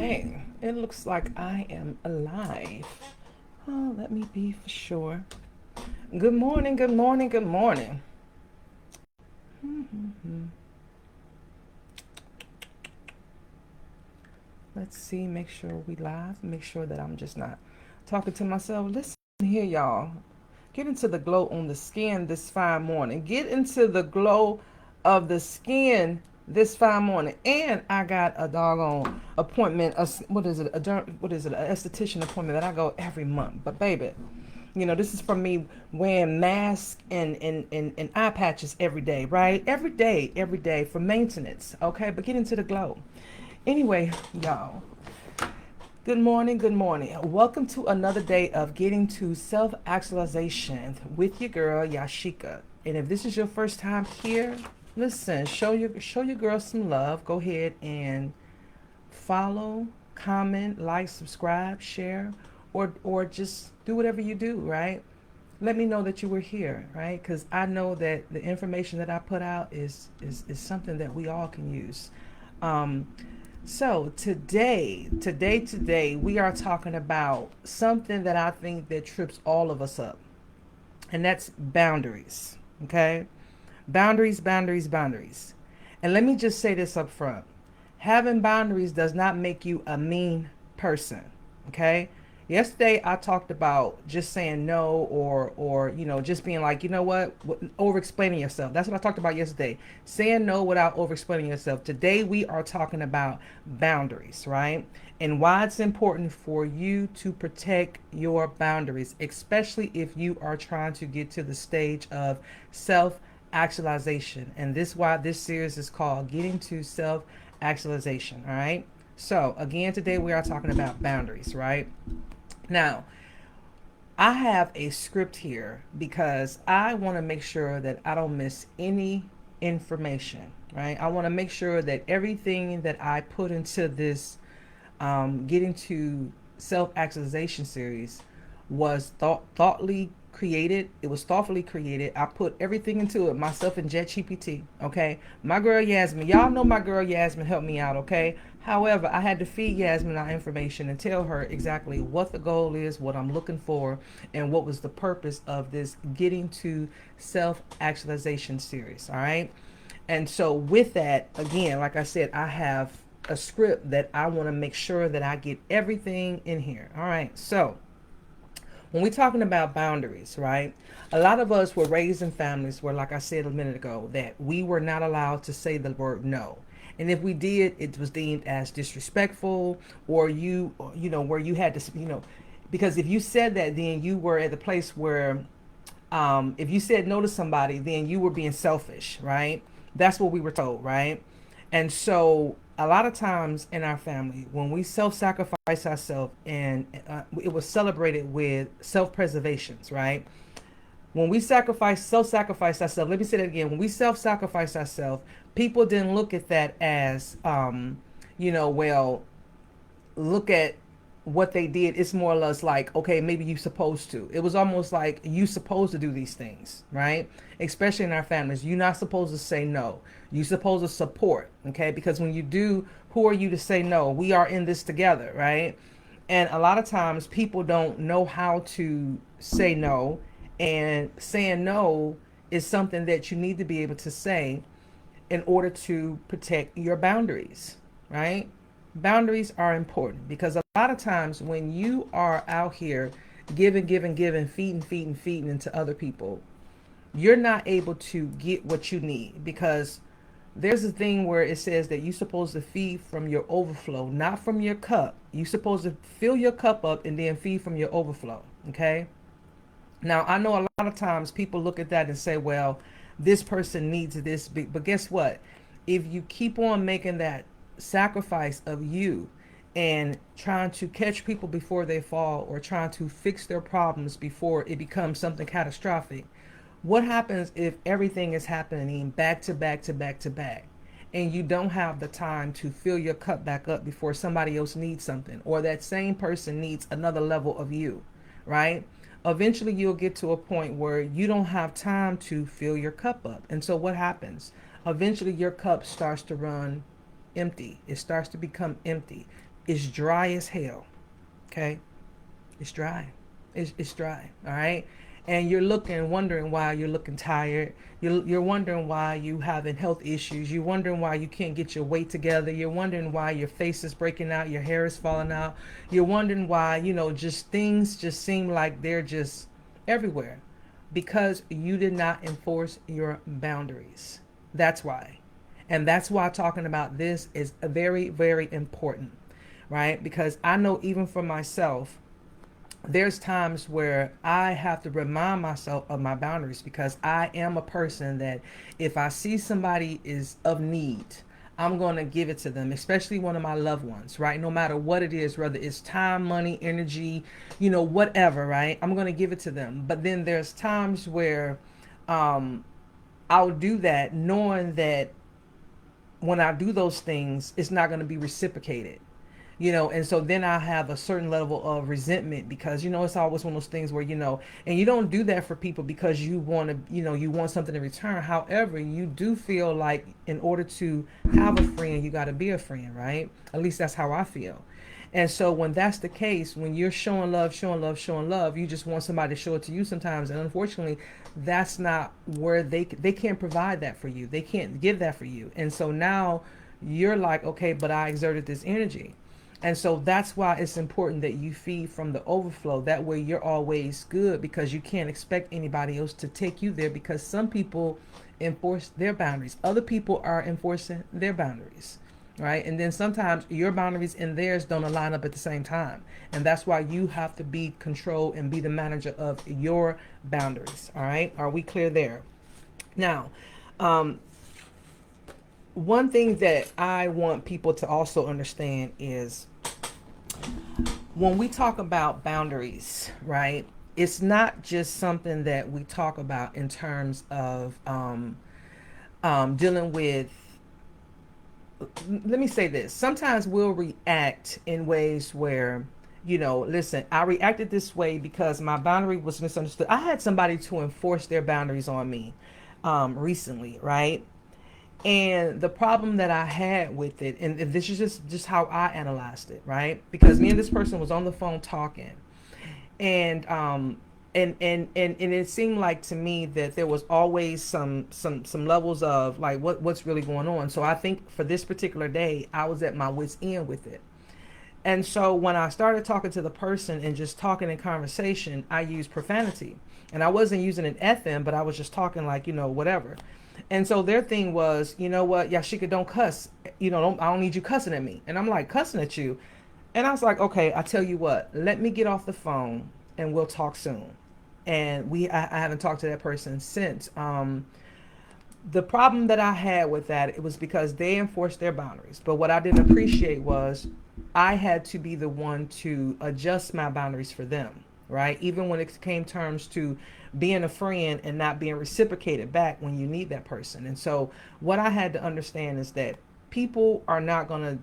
Okay, it looks like I am alive. Oh, let me be for sure. Good morning, good morning, good morning. Let's see, make sure we live. Make sure that I'm just not talking to myself. Listen here, y'all. Get into the glow on the skin this fine morning. Get into the glow of the skin this fine morning. And I got a doggone appointment. What is it? What is it? An esthetician appointment that I go every month. But baby, this is from me wearing masks and eye patches every day, right? Every day for maintenance. Okay, but get into the glow. Anyway, y'all, good morning, good morning. Welcome to another day of getting to self-actualization with your girl Yasheka. And if this is your first time here, listen, show your girl some love. Go ahead and follow, comment, like, subscribe, share, or just do whatever you do, right? Let me know that you were here, right? Because I know that the information that I put out is something that we all can use. Um, so today, we are talking about something that I think that trips all of us up, and that's boundaries. Okay, boundaries. And let me just say this up front: having boundaries does not make you a mean person. Okay. Yesterday I talked about just saying no, or just being like, over explaining yourself. That's what I talked about yesterday. Saying no without over explaining yourself. Today we are talking about boundaries, right? And why it's important for you to protect your boundaries, especially if you are trying to get to the stage of self actualization. And this is why this series is called Getting to Self Actualization. All right. So again, today we are talking about boundaries, right? Now, I have a script here because I want to make sure that I don't miss any information, right? I want to make sure that everything that I put into this Getting to Self-Actualization series was thoughtfully created. It was thoughtfully created. I put everything into it, myself and ChatGPT. Okay, my girl Yasmin, y'all know my girl Yasmin helped me out. Okay, however, I had to feed Yasmin our information and tell her exactly what the goal is, what I'm looking for, and what was the purpose of this Getting to Self-Actualization series. All right, and so with that, again, like I said, I have a script that I want to make sure that I get everything in here. All right, so when we're talking about boundaries, right? A lot of us were raised in families where, like I said a minute ago, that we were not allowed to say the word no. And if we did, it was deemed as disrespectful, or where you had to, because if you said that, then you were at the place where, if you said no to somebody, then you were being selfish, right? That's what we were told, right? And so a lot of times in our family, when we self-sacrifice ourselves, and it was celebrated with self-preservations, right? When we self-sacrifice ourselves, let me say that again. When we self-sacrifice ourselves, people didn't look at that as, well, look at what they did. It's more or less like, okay, maybe you're supposed to. It was almost like you supposed to do these things, right? Especially in our families, you're not supposed to say no. You're supposed to support, okay? Because when you do, who are you to say no? We are in this together, right? And a lot of times people don't know how to say no, and saying no is something that you need to be able to say in order to protect your boundaries, right? Boundaries are important because a lot of times when you are out here giving, feeding into other people, you're not able to get what you need, because there's a thing where it says that you're supposed to feed from your overflow, not from your cup. You're supposed to fill your cup up and then feed from your overflow, okay? Now, I know a lot of times people look at that and say, well, this person needs this. But guess what? If you keep on making that sacrifice of you and trying to catch people before they fall, or trying to fix their problems before it becomes something catastrophic, what happens if everything is happening back to back to back to back? And you don't have the time to fill your cup back up before somebody else needs something, or that same person needs another level of you, right? Eventually you'll get to a point where you don't have time to fill your cup up. And so what happens? Eventually your cup starts to run empty. It starts to become empty. is dry as hell. Okay, it's dry. It's dry. All right. And you're looking, wondering why you're looking tired. You're wondering why you having health issues. You're wondering why you can't get your weight together. You're wondering why your face is breaking out, your hair is falling out. You're wondering why, just things just seem like they're just everywhere because you did not enforce your boundaries. That's why. And that's why talking about this is very, very important, right? Because I know even for myself, there's times where I have to remind myself of my boundaries because I am a person that if I see somebody is of need, I'm going to give it to them, especially one of my loved ones, right? No matter what it is, whether it's time, money, energy, whatever, right? I'm going to give it to them. But then there's times where um, I'll do that knowing that when I do those things, it's not going to be reciprocated. And so then I have a certain level of resentment because it's always one of those things where and you don't do that for people because you want to you want something in return. However, you do feel like in order to have a friend, you got to be a friend, right? At least that's how I feel. And so when that's the case, when you're showing love, showing love, showing love, you just want somebody to show it to you sometimes. And unfortunately, that's not where they can't provide that for you. They can't give that for you. And so now you're like, okay, but I exerted this energy. And so that's why it's important that you feed from the overflow. That way you're always good because you can't expect anybody else to take you there because some people enforce their boundaries. Other people are enforcing their boundaries, right? And then sometimes your boundaries and theirs don't align up at the same time. And that's why you have to be control and be the manager of your boundaries, all right? Are we clear there? Now, one thing that I want people to also understand is when we talk about boundaries, right? It's not just something that we talk about in terms of dealing with. Let me say this. Sometimes we'll react in ways where, listen, I reacted this way because my boundary was misunderstood. I had somebody to enforce their boundaries on me recently, right? And the problem that I had with it, and this is just how I analyzed it, right? Because me and this person was on the phone talking, and and it seemed like to me that there was always some levels of like what's really going on. So I think for this particular day, I was at my wit's end with it. And so when I started talking to the person and just talking in conversation, I used profanity. And I wasn't using an FM, but I was just talking like, whatever. And so their thing was, you know what, Yasheka, don't cuss. I don't need you cussing at me. And I'm like, cussing at you? And I was like, okay, I tell you what, let me get off the phone and we'll talk soon. And I haven't talked to that person since. The problem that I had with that, it was because they enforced their boundaries. But what I didn't appreciate was I had to be the one to adjust my boundaries for them, right? Even when it came terms to being a friend and not being reciprocated back when you need that person. And so what I had to understand is that people are not going to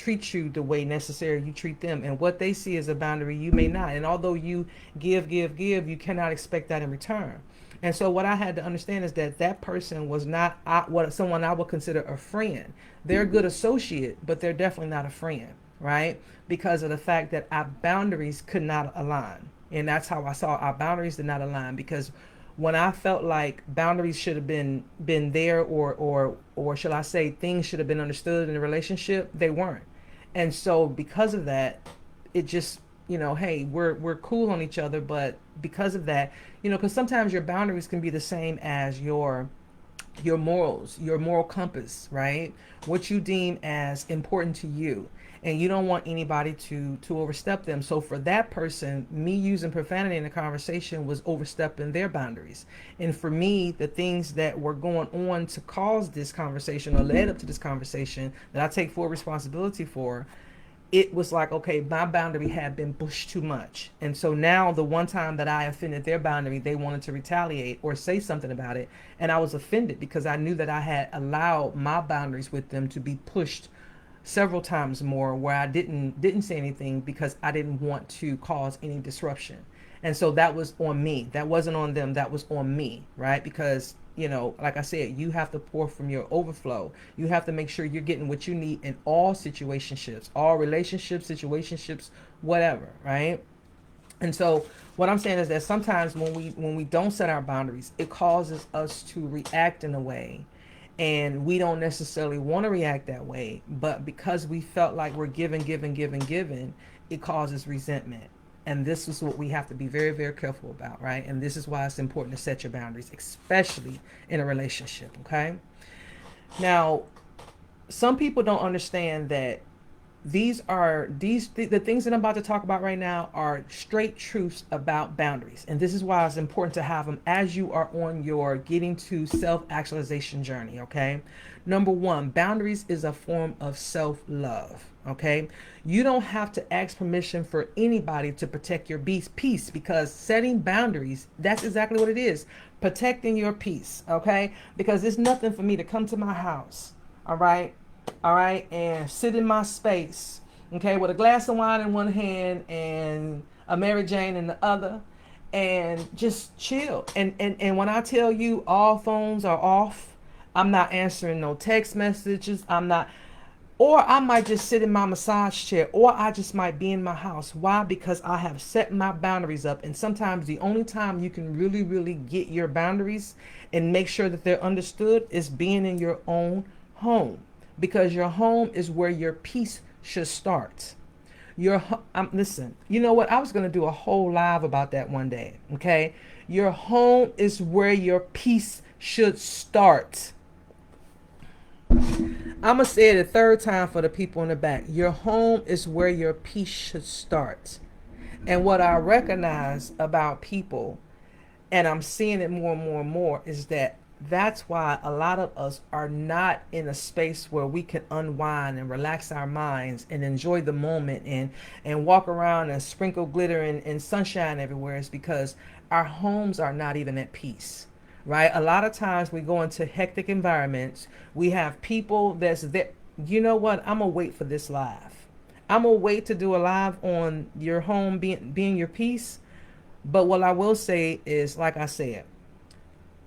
treat you the way necessary you treat them, and what they see as a boundary you may not. And although you give, you cannot expect that in return. And so what I had to understand is that that person was not what someone I would consider a friend. They're a good associate, but they're definitely not a friend, right? Because of the fact that our boundaries could not align. And that's how I saw our boundaries did not align, because when I felt like boundaries should have been there, or should I say things should have been understood in the relationship, they weren't. And so because of that, it just, hey, we're cool on each other, but because of that, because sometimes your boundaries can be the same as your morals, your moral compass, right? What you deem as important to you. And you don't want anybody to overstep them. So for that person, me using profanity in the conversation was overstepping their boundaries. And for me, the things that were going on to cause this conversation or led up to this conversation that I take full responsibility for, it was like, okay, my boundary had been pushed too much. And so now the one time that I offended their boundary, they wanted to retaliate or say something about it. And I was offended because I knew that I had allowed my boundaries with them to be pushed several times more, where I didn't say anything because I didn't want to cause any disruption. And so that was on me. That wasn't on them. That was on me, right? Because, like I said, you have to pour from your overflow. You have to make sure you're getting what you need in all situationships, all relationships, situationships, whatever, right? And so what I'm saying is that sometimes when we don't set our boundaries, it causes us to react in a way, and we don't necessarily want to react that way, but because we felt like we're giving, it causes resentment. And this is what we have to be very, very careful about, right? And this is why it's important to set your boundaries, especially in a relationship, okay? Now, some people don't understand that the things that I'm about to talk about right now are straight truths about boundaries. And this is why it's important to have them as you are on your getting to self-actualization journey, okay? Number one, boundaries is a form of self-love, okay? You don't have to ask permission for anybody to protect your peace, because setting boundaries, that's exactly what it is. Protecting your peace, okay? Because it's nothing for me to come to my house, all right? And sit in my space, okay, with a glass of wine in one hand and a Mary Jane in the other, and just chill. And when I tell you all phones are off, I'm not answering no text messages. I'm not, or I might just sit in my massage chair, or I just might be in my house. Why? Because I have set my boundaries up. And sometimes the only time you can really, really get your boundaries and make sure that they're understood is being in your own home. Because your home is where your peace should start. Listen, you know what? I was going to do a whole live about that one day, okay? Your home is where your peace should start. I'm going to say it a third time for the people in the back. Your home is where your peace should start. And what I recognize about people, and I'm seeing it more and more and more, is that that's why a lot of us are not in a space where we can unwind and relax our minds and enjoy the moment and walk around and sprinkle glitter and sunshine everywhere. Is because our homes are not even at peace, right? A lot of times we go into hectic environments. We have people that's there. You know what? I'm going to wait for this live. I'm going to wait to do a live on your home being your peace. But what I will say is, like I said,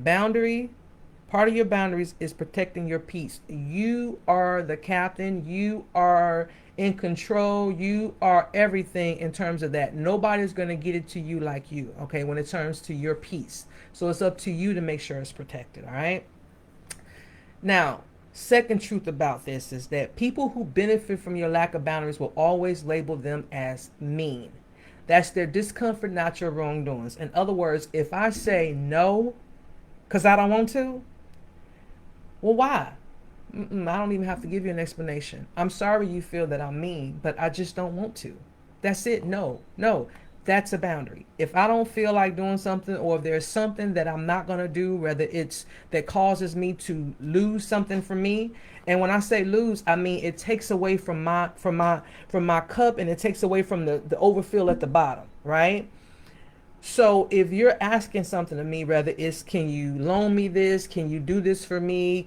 part of your boundaries is protecting your peace. You are the captain. You are in control. You are everything in terms of that. Nobody's going to get it to you like you, okay, when it turns to your peace. So it's up to you to make sure it's protected, all right? Now, second truth about this is that people who benefit from your lack of boundaries will always label them as mean. That's their discomfort, not your wrongdoings. In other words, if I say no because I don't want to, well, why? I don't even have to give you an explanation. I'm sorry you feel that I'm mean, but I just don't want to. That's it. No, that's a boundary. If I don't feel like doing something, or if there's something that I'm not going to do, whether it's that causes me to lose something from me. And when I say lose, I mean it takes away from my cup, and it takes away from the overfill at the bottom, right? So if you're asking something of me, whether it's, can you loan me this? Can you do this for me?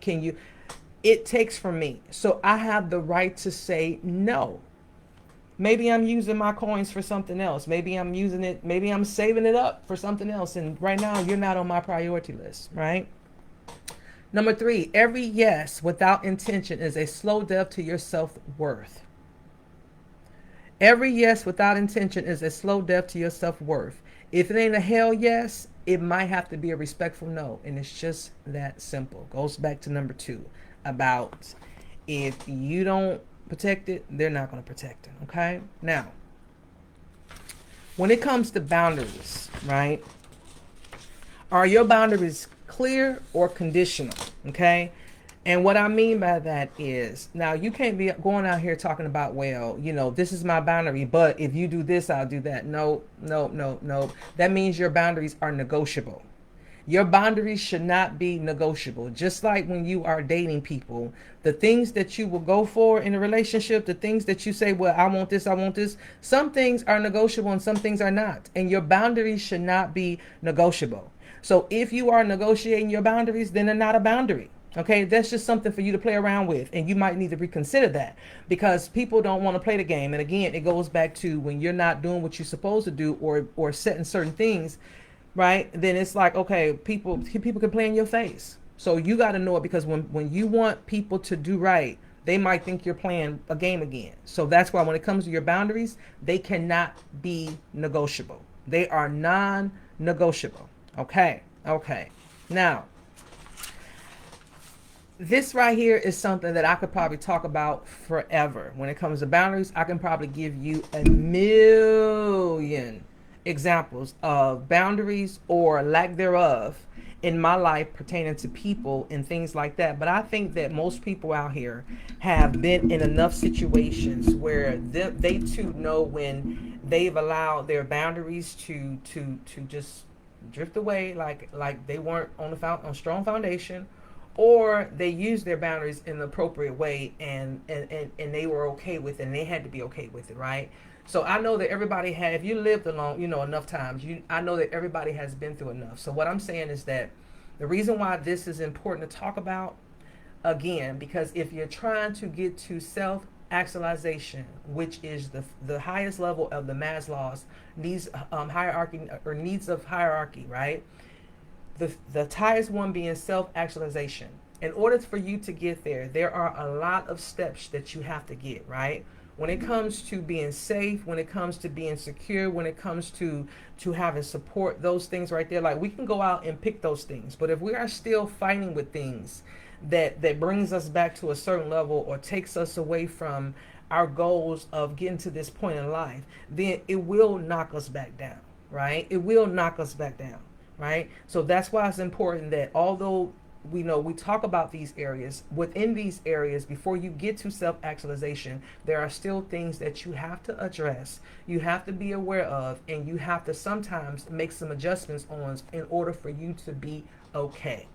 It takes from me. So I have the right to say no. Maybe I'm using my coins for something else. Maybe I'm saving it up for something else. And right now you're not on my priority list, right? Number 3, every yes without intention is a slow death to your self-worth. Every yes without intention is a slow death to your self-worth. If it ain't a hell yes, it might have to be a respectful no. And it's just that simple. Goes back to number 2 about if you don't protect it, they're not going to protect it. Okay? Now, when it comes to boundaries, right? Are your boundaries clear or conditional? Okay? And what I mean by that is, now you can't be going out here talking about, well, this is my boundary, but if you do this, I'll do that. No. That means your boundaries are negotiable. Your boundaries should not be negotiable. Just like when you are dating people, the things that you will go for in a relationship, the things that you say, well, I want this, some things are negotiable and some things are not. And your boundaries should not be negotiable. So if you are negotiating your boundaries, then they're not a boundary. Okay, that's just something for you to play around with, and you might need to reconsider that because people don't want to play the game. And again, it goes back to when you're not doing what you're supposed to do, or setting certain things, right? Then it's like, okay, people can play in your face. So you got to know it, because when you want people to do right, they might think you're playing a game again. So that's why when it comes to your boundaries, they cannot be negotiable. They are non-negotiable. Okay. Okay. Now, this right here is something that I could probably talk about forever. When it comes to boundaries, I can probably give you a million examples of boundaries or lack thereof in my life pertaining to people and things like that. But I think that most people out here have been in enough situations where they too know when they've allowed their boundaries to just drift away, like they weren't on strong foundation, or they used their boundaries in the appropriate way, and they were okay with it, and they had to be okay with it, right? So I know that everybody had, if you lived along, enough times, I know that everybody has been through enough. So what I'm saying is that the reason why this is important to talk about, again, because if you're trying to get to self-actualization, which is the highest level of the Maslow's needs hierarchy, or needs of hierarchy, right? The highest one being self-actualization. In order for you to get there are a lot of steps that you have to get, right? When it comes to being safe, when it comes to being secure, when it comes to having support, those things right there, like we can go out and pick those things. But if we are still fighting with things that brings us back to a certain level, or takes us away from our goals of getting to this point in life, then it will knock us back down, right? It will knock us back down, right? So that's why it's important that, although we know we talk about these areas, within these areas, before you get to self-actualization, there are still things that you have to address, you have to be aware of, and you have to sometimes make some adjustments on in order for you to be okay.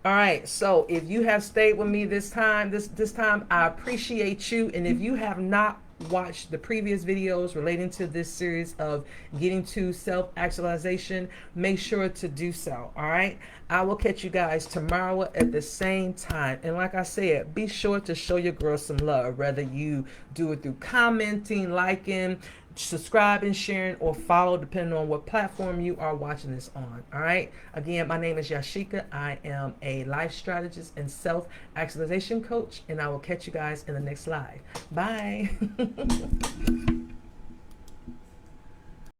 All right, so if you have stayed with me this time, I appreciate you. And if you have not watched the previous videos relating to this series of getting to self-actualization, make sure to do so. All right, I will catch you guys tomorrow at the same time. And like I said, be sure to show your girl some love, whether you do it through commenting, liking, subscribing, sharing, or follow, depending on what platform you are watching this on. All right, again, my name is Yasheka. I am a life strategist and self-actualization coach, and I will catch you guys in the next live. Bye.